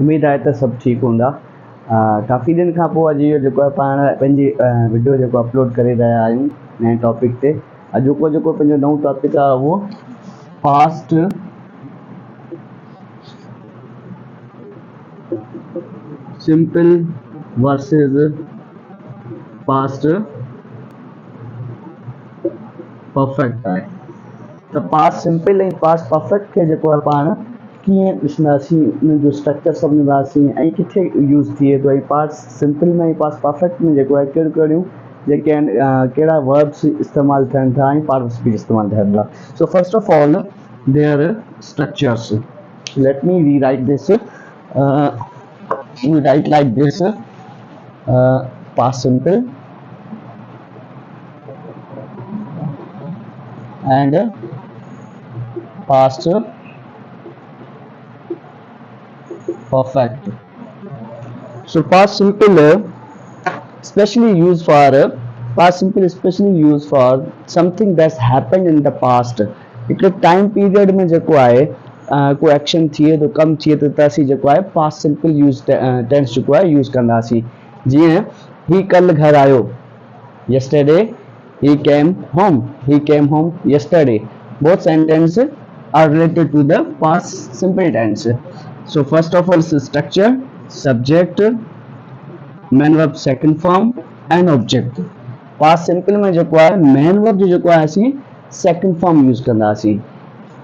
उम्मीद आहे त सभु ठीकु हूंदा। काफ़ी दिन खां पोइ अॼु इहो जेको आहे पाण पंहिंजी वीडियो जेको अपलोड करे रहिया आहियूं नए टॉपिक ते। अॼोको जेको पंहिंजो नओं टॉपिक आहे उहो past simple versus past perfect आहे। त पास्ट सिंपल ऐं पास्ट परफेक्ट खे जेको आहे पाण कीअं ॾिसंदासीं, उन जो स्ट्रक्चर सम्झंदासीं ऐं किथे यूज़ थिए थो, ऐं पास्ट सिंपल में ऐं पास्ट परफेक्ट में जेको आहे कहिड़ियूं कहिड़ियूं जेके आहिनि कहिड़ा वर्ब्स इस्तेमालु थियनि था ऐं पार्टिसिपल इस्तेमालु थियनि था। So first of all their structures, let me rewrite this, we write like this, past simple and past perfect. So past simple especially used for past simple especially used for something that's happened in the past। हिकिड़े time period में जेको आहे कोई action थिए थो, कमु थिए थो, त असीं जेको आहे पास्ट सिंपल यूज़ टेंस जेको आहे यूज़ कंदासीं। जीअं ही कल घर आयो, yesterday he came home, he came home yesterday। both sentences are related to the past simple tense। so first of all structure, subject, main verb second form and object। Past simple में जेको आहे main verb जेको आहे असीं second form use कंदासीं,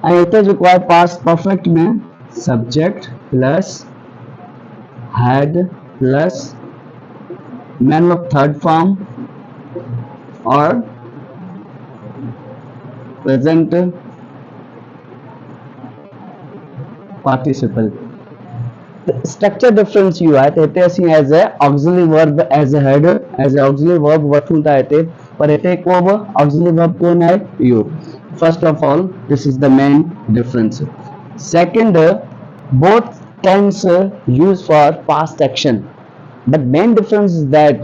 ऐं हिते जेको आहे पास्ट परफेक्ट में subject plus had plus main verb third form और प्रेजेंट पार्टिसिपल। स्ट्रक्चर डिफरेंस यू आहे त हिते असीं as a auxiliary verb as a head as a auxiliary verb वठूं था हिते, पर हिते को बि ऑक्सिलरी वर्ब कोन आहे इहो। First of all this is the main difference. Second, both tense used for past action, but main difference is that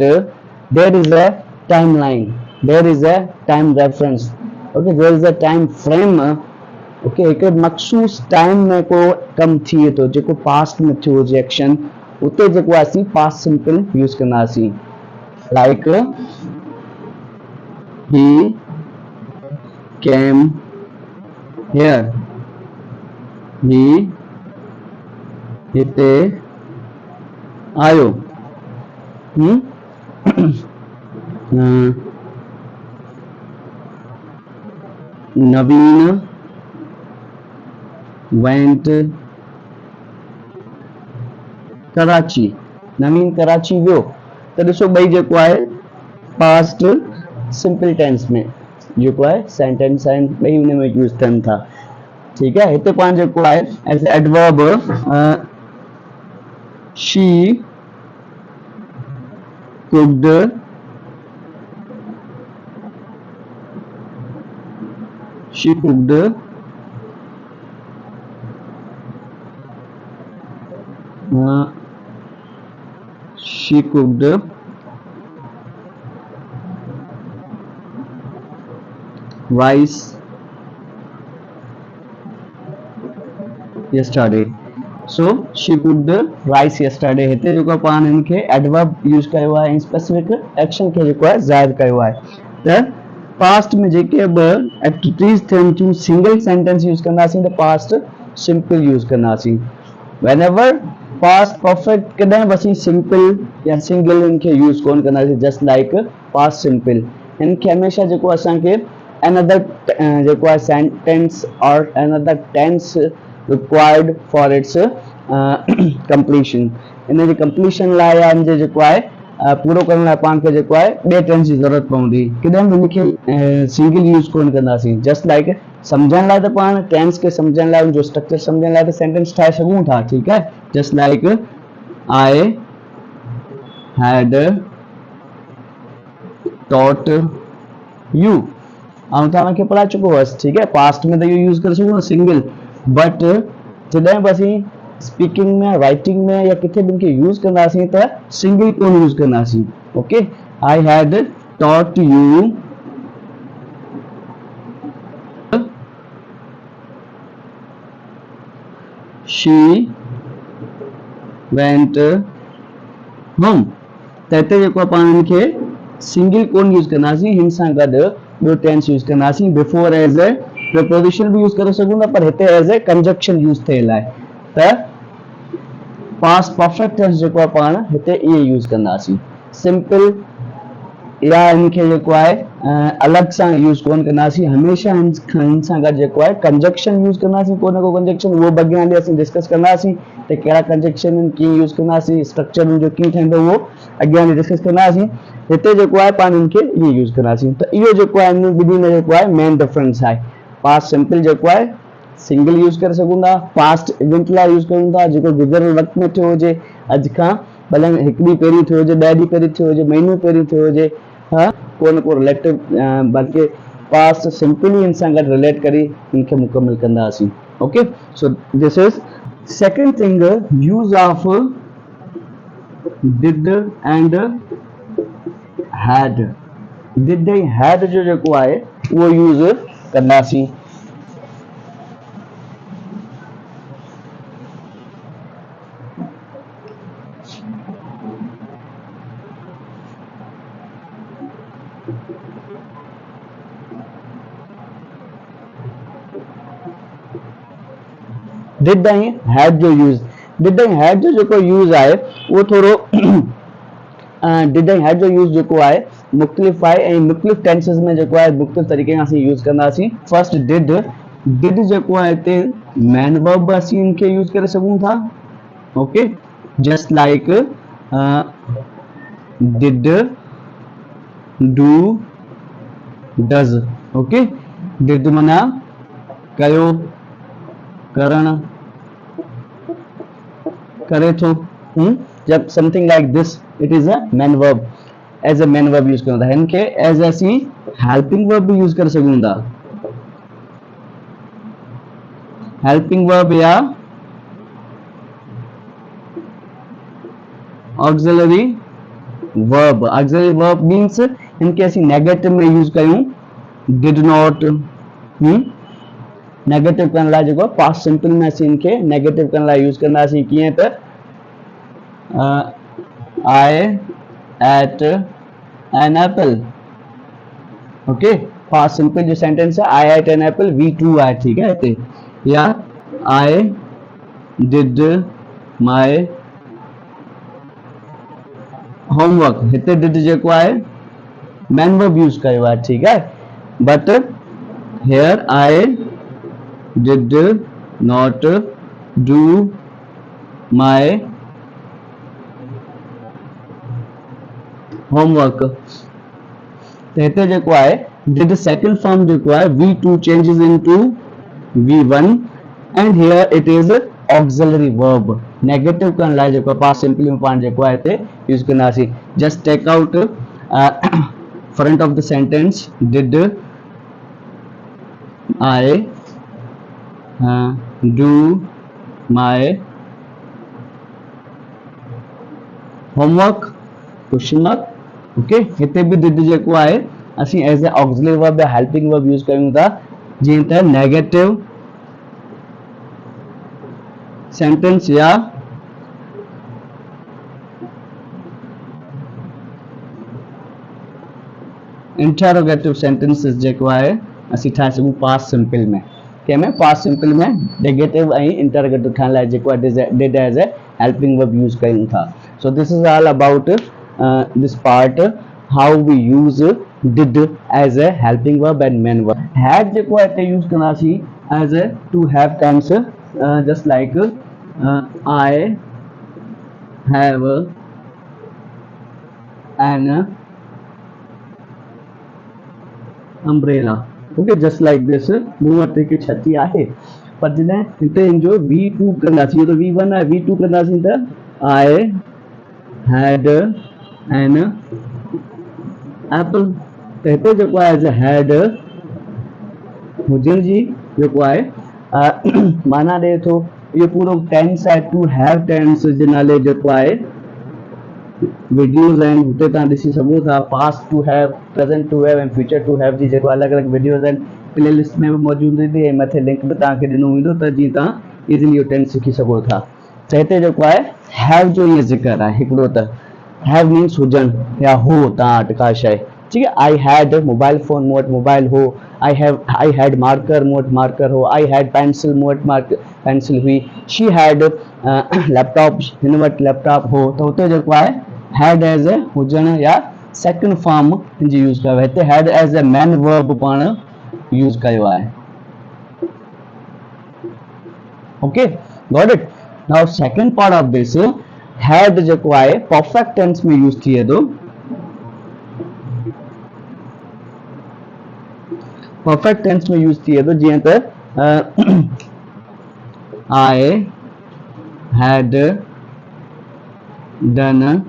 there is a timeline, there is a time reference, okay, there is a time frame। Okay, हिकु मखसूस time में को कम थिए थो जेको past में थियो हुजे एक्शन, उते जेको आहे असीं पास्ट सिंपल यूज़ कंदासीं। लाइक ही केम हियर, ही हिते आयो, नवीन went कराची, नवीन कराची वियो। त ॾिसो ॿई जेको आहे पास्ट सिंपल टेंस में जेको आहे सेंटेंस आहिनि, ॿई हुन में यूज़ थियनि था। ठीकु आहे, हिते पाण जेको आहे as adverb she cooked, she cooked she cooked rice yesterday। so she cooked rice yesterday। हिते जेको पाण इनखे एडवर्ब यूज़ कयो आहे ऐं स्पेसिफिक एक्शन खे जेको आहे ज़ाहिर कयो आहे। त पास्ट में जेके बि एक्टिविटीज़ थियनि थियूं सिंगल सेंटेंस यूज़ कंदासीं त पास्ट सिंपल यूज़ कंदासीं। whenever पास्ट परफेक्ट कॾहिं बि असीं सिंपल या सिंगल इनखे यूज़ कोन कंदासीं, जस्ट लाइक पास्ट सिंपल। इनखे हमेशह जेको असांखे another जेको आहे सेंटेंस और another tense required for its completion। In J completion लाइ या इन जे जेको आहे पूरो करण लाइ पाण खे जेको आहे ॿिए टेंस जी ज़रूरत पवंदी। कॾहिं बि इनखे सिंगल यूज़ कोन कंदासीं। जस्ट लाइक सम्झण लाइ त पाण टेंस खे सम्झण लाइ, उनजो स्ट्रक्चर सम्झण लाइ त सेंटेंस ठाहे सघूं था। ठीकु आहे, just like I had taught you, ऐं तव्हांखे पढ़ाए चुको हुअसि। ठीकु आहे, पास्ट में त इहो यूज़ करे सघूं था सिंगल, बट जॾहिं बि असीं स्पीकिंग में, राइटिंग में या किथे बि इनखे यूज़ कंदासीं त सिंगल कोन यूज़ कंदासीं। Okay, I had taught you she went home। त हिते जेको पाण इनखे सिंगल कोन यूज़ कंदासीं, हिन सां गॾु ॿियो टेंस यूज़ कंदासीं। बिफोर एज ए प्रीपोजिशन भी यूज़ करे सघूं था, पर हिते एज ए कंजक्शन यूज़ थियल आहे। त पास्ट परफेक्ट टेंस जेको आहे पाण हिते इहे यूज़ कंदासीं। सिंपल या इनखे जेको आहे अलॻि सां यूज़ कोन कंदासीं, हमेशह हिन सां गॾु जेको आहे कंजक्शन यूज़ कंदासीं, को न को कंजक्शन। उहो बि अॻियां हली असीं डिस्कस कंदासीं त कहिड़ा कंजक्शन आहिनि, कीअं यूज़ कंदासीं, स्ट्रक्चर हुनजो कीअं ठहंदो, उहो अॻियां हली डिस्कस कंदासीं। हिते जेको आहे पाण इनखे इहो यूज़ कंदासीं। त इहो जेको आहे इन ॿिन्ही में जेको आहे मेन डिफरेंस आहे। पास्ट सिंपल जेको आहे सिंगल यूज़ करे सघूं था, पास्ट इवेंट लाइ यूज़ कयूं था, जेको गुज़िरियल वक़्त में थियो हुजे, अॼु खां भले हिकु ॾींहुं पहिरीं थियो हुजे, 10 ॾींहं पहिरीं थियो हुजे, महीनो पहिरीं थियो हुजे, हाँ को न को रिलेटिव, बल्कि पास्ट सिंपल ही इनसां गॾु रिलेट करे इनखे मुकम्मल कंदासीं। Okay, so this is second thing, use of did and had. Did ऐं हैड जो जेको आहे उहो यूज़ कंदासीं। डिड ऐं हैड जो यूज़, डिड ऐं हैड जो जेको यूज़ आहे उहो थोरो डिड ऐं हैड जो यूज़ जेको आहे मुख़्तलिफ़ आहे ऐं मुख़्तलिफ़ टेंसेस में जेको आहे मुख़्तलिफ़ तरीक़े सां असीं यूज़ कंदासीं। फर्स्ट डिड, डिड जेको आहे हिते मैन वर्ब असीं इनखे यूज़ करे सघूं था। Okay, just like did, do, does. Okay, did माना कयो, करण, करे थो। जब something like this it is a main verb, as a main verb use करता है। इनके एज असी हेल्पिंग वर्ब भी यूज कर सकूं था। हेल्पिंग वर्ब या auxiliary verb. Auxiliary verb means इनके असी नेगेटिव में यूज कयूं, डिड नॉट। नेगेटिव करने लाइ जेको पास्ट सिंपल में असीं इनके नेगेटिव करने लाइ यूज कंदासीं। कीअं त I ate an apple। Okay, past simple जो सेंटेंस है I ate an apple, we too आहे, ठीक है हिते। या I did my homework, हिते did जेको आहे मैन वर्ब यूज कयो आहे, ठीक है। But here I did not do my homework। तो हिते जेको आहे did second form जेको आहे V2 changes into V1 and here it is auxiliary verb। Negative करण लाइ जेको पास्ट सिंपल में पाण जेको आहे हिते यूज कंदासीं। Just take out front of the sentence, did I do my homework question mark. Okay, हिते भी डिड जेको आहे असीं एज ए ऑक्सिलरी वर्ब या हेल्पिंग वर्ब यूज कयूं था। जीअं त नेगेटिव सेंटेंस या इंटरोगेटिव सेंटेंसेस जेको आहे असीं ठाहे सघूं पास्ट सिंपल में। कंहिंमें पास्ट सिंपल में नेगेटिव ऐं इंटरोगेटिव ठाहिण लाइ जेको आहे did as a helping verb use कयूं था। So this is all about this part, how we use did as a helping verb and main verb। had जेको है ते use करनासी as a to have tense, just like I have an umbrella। okay, just like this मूं वटि हिकु छती आहे। पर जॾहिं हिते जो V2 कंदासीं त V1 आहे, V2 कंदासीं त I had an apple। त हिते जेको आहे एज हैड हुजण जी जेको आहे माना ॾिए थो। इहो पूरो टेंस आहे, टू हैव टेंस जे नाले जेको आहे वीडियोज़ आहिनि, हुते तव्हां ॾिसी सघो था। Past to have, present to have ऐं फ्यूचर टू हैव जी जेको अलॻि अलॻि वीडियोज़ आहिनि, प्ले लिस्ट में बि मौजूदु हूंदी ऐं मथे लिंक बि तव्हांखे ॾिनो वेंदो त जीअं तव्हां इज़िली इहो टेंस सिखी सघो था। त हिते जेको आहे हैव जो ये ज़िक्र आहे हिकिड़ो त हैव मीन्स हुजण या हो तव्हां वटि का शइ, ठीक है। आई हैड मोबाइल फोन, मूं वटि मोबाइल हो। आई हैड मार्कर, मूं वटि मार्कर हो। आई हैड पेंसिल, मूं वटि मार्कर पेंसिल हुई। शी हैड लैपटॉप, हिन वटि लैपटॉप हो। त हुते जेको आहे हैड एज ए हुजण या सेकंड फॉर्म हिनजी यूज़ कयो आहे। हिते had as a main verb पाण यूज़ कयो आहे। Okay, got it. Now second part of this had जेको आहे परफेक्ट टेंस में यूज़ थिए थो। परफेक्ट टेंस में यूज़ थिए थो जीअं त I had done,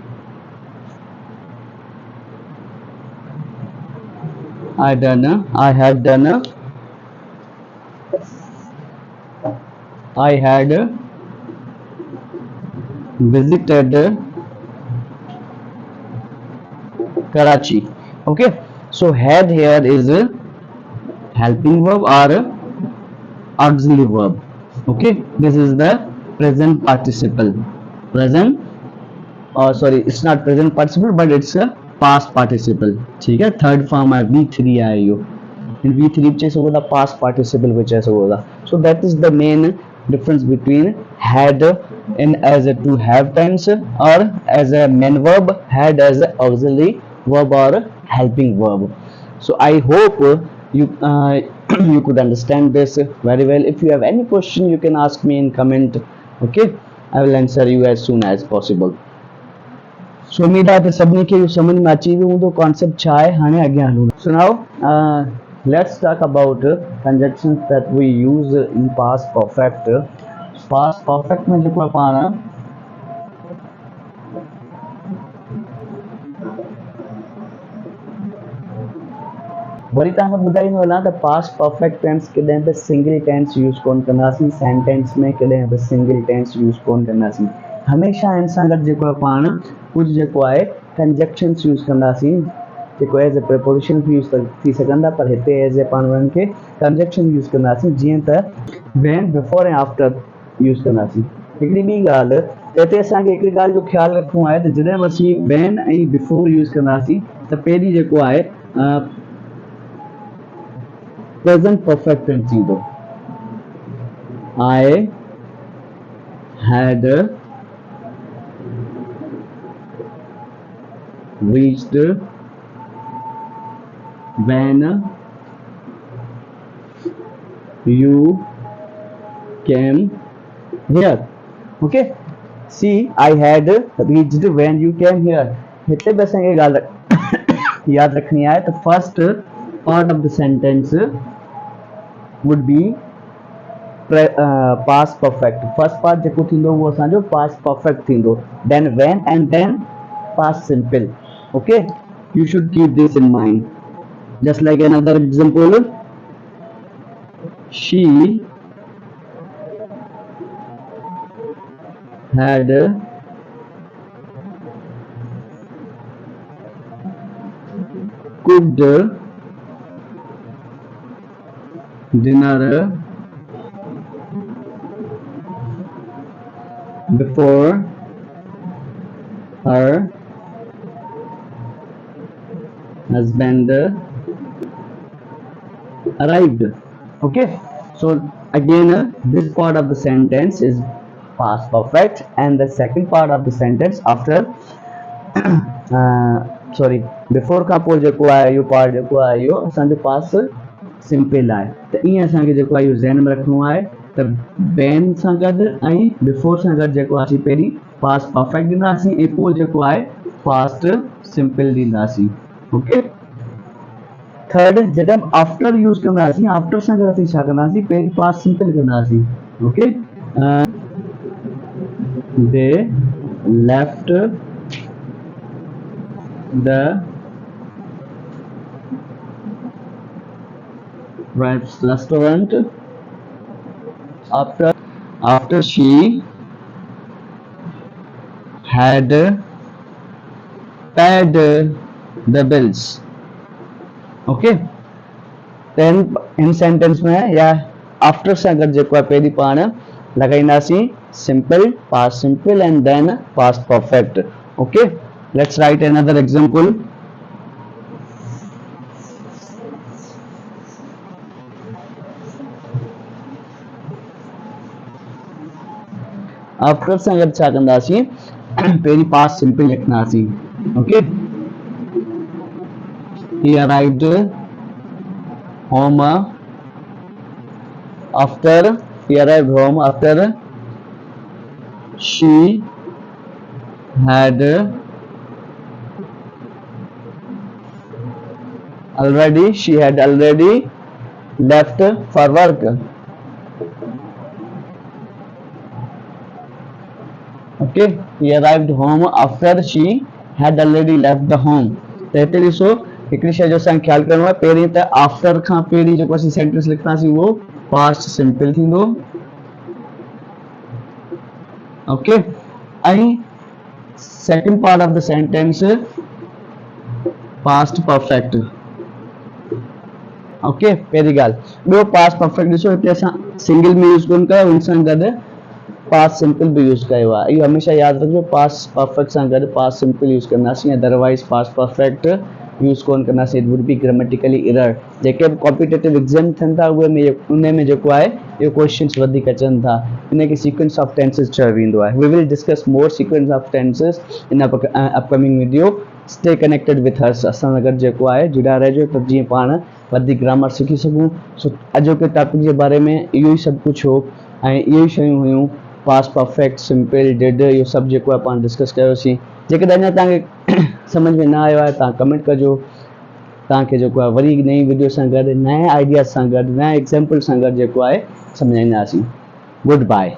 I had done, I had visited Karachi. Okay, so had here is a helping verb or a auxiliary verb. Okay, this is the present participle. Present, sorry, it's not present participle, but it's a past participle. ठीक है, third form है V3 है यो। In V3 chess होगा past participle which ऐसा होगा। So that is the main difference between had in as a to have tense or as a main verb, had as a auxiliary verb or helping verb. So I hope you you could understand this very well. If you have any question, you can ask me in comment. Okay, I will answer you as soon as possible. So उम्मीद आहे त सभिनी खे इहो समझ में अची वियो हूंदो कॉन्सेप्ट छा आहे। हाणे अॻियां हलूं। So now let's talk about conjunctions that we use in past perfect. Past perfect में जेको आहे पाण वरी तव्हांखे ॿुधाईंदो हलां त पास्ट परफेक्ट टेंस कॾहिं बि सिंगल टेंस यूज़ कोन कंदासीं। सेंटेंस में कॾहिं बि सिंगल टेंस यूज़ कोन कंदासीं। हमेशह हिन सां गॾु जेको आहे पाण कुझु जेको आहे कंजक्शन्स यूज़ कंदासीं, जेको एज ए प्रिपोजिशन बि यूज़ थी सघंदा, पर हिते एज ए पाण उन्हनि खे कंजक्शन यूज़ कंदासीं, जीअं त व्हेन, बिफोर ऐं आफ्टर यूज़ कंदासीं। हिकिड़ी ॿी ॻाल्हि त हिते असांखे हिकिड़ी ॻाल्हि जो ख़्यालु रखिणो आहे त जॾहिं बि असीं व्हेन ऐं बिफोर यूज़ कंदासीं त पहिरीं जेको आहे present perfect tense थींदो। I had reached when you came here. Okay, see, I had reached when you came here. हिते बि असांखे ॻाल्हि यादि रखणी आहे त first part of the sentence would be past perfect. First part जेको थींदो वो असांजो past perfect थींदो, then when and then past simple. Okay, you should keep this in mind. Just like another example, she had cooked dinner before her husband arrived. Okay, so again this part of the sentence is past perfect, and the second part of the sentence after sorry before का पोइ जेको आहे इहो part जेको आहे इहो असांजो past simple आहे। त ईअं असांखे जेको आहे इहो ज़हन में रखिणो आहे त वेन सां गॾु ऐं बिफोर सां गॾु जेको आहे असीं पहिरीं पास्ट परफेक्ट ॾींदासीं ऐं पोइ जेको आहे पास्ट सिंपल ॾींदासीं। ओके, थर्ड जॾहिं आफ्टर यूज़ कंदासीं, आफ्टर सां गॾु असीं छा कंदासीं, पहिरीं पास्ट सिंपल कंदासीं। Okay, they left the restaurant after she had paid the bills. Okay, then in sentence में या after सां गॾु जेको आहे पहिरीं पाण लॻाईंदासीं simple, past simple, and then past perfect. Okay, let's write another example. After सां गॾु छा कंदासीं, पहिरीं past simple लिखंदासीं. Okay, he arrived home after she had already left for work. Okay, he arrived home after she had already left the home. त हिते ॾिसो हिकिड़ी शइ जो असांखे ख़्यालु करिणो आहे, पहिरीं त आफ्टर खां पहिरीं जेको असीं सेंटेंस लिखंदासीं उहो पास्ट सिंपल थींदो. ओके, ऐं second part of the sentence past perfect. Okay, पहिरीं ॻाल्हि. ॿियो पास्ट परफेक्ट ॾिसो, हिते असां सिंगल में यूज़ कोन कयो, हुन सां गॾु पास्ट सिंपल भी यूज़ कयो आहे. इहो हमेशह यादि रखिजो, पास्ट परफेक्ट सां गॾु पास्ट सिंपल यूज़ कंदासीं, अदरवाइज़ पास्ट परफेक्ट यूज़ कोन कंदासीं. It would be grammatically error. JK be competitive exam थियनि था उन में जेको आहे इहो क्वेश्चन्स वधीक अचनि था. इनखे सीक्वेंस ऑफ टेंसेस चयो वेंदो आहे. We will discuss more sequence of tenses in upcoming video. Stay connected with us. असां सां गॾु जेको आहे जुड़ा रहिजो, त जीअं पाण वधीक ग्रामर सिखी सघूं. सो अॼोके टॉपिक जे बारे में इहो ई सभु कुझु हो ऐं इहे ई शयूं हुयूं. पास्ट परफेक्ट, सिंपल, डिड, इहो सभु जेको आहे पाण डिस्कस कयोसीं. जेकॾहिं अञा तव्हांखे समझ में न आयो आहे तव्हां कमेंट कजो. तव्हांखे जेको आहे वरी नई वीडियो सां गॾु, नए आइडियाज़ सां गॾु, नए एग्ज़ाम्पल सां गॾु जेको आहे सम्झाईंदासीं. Good bye.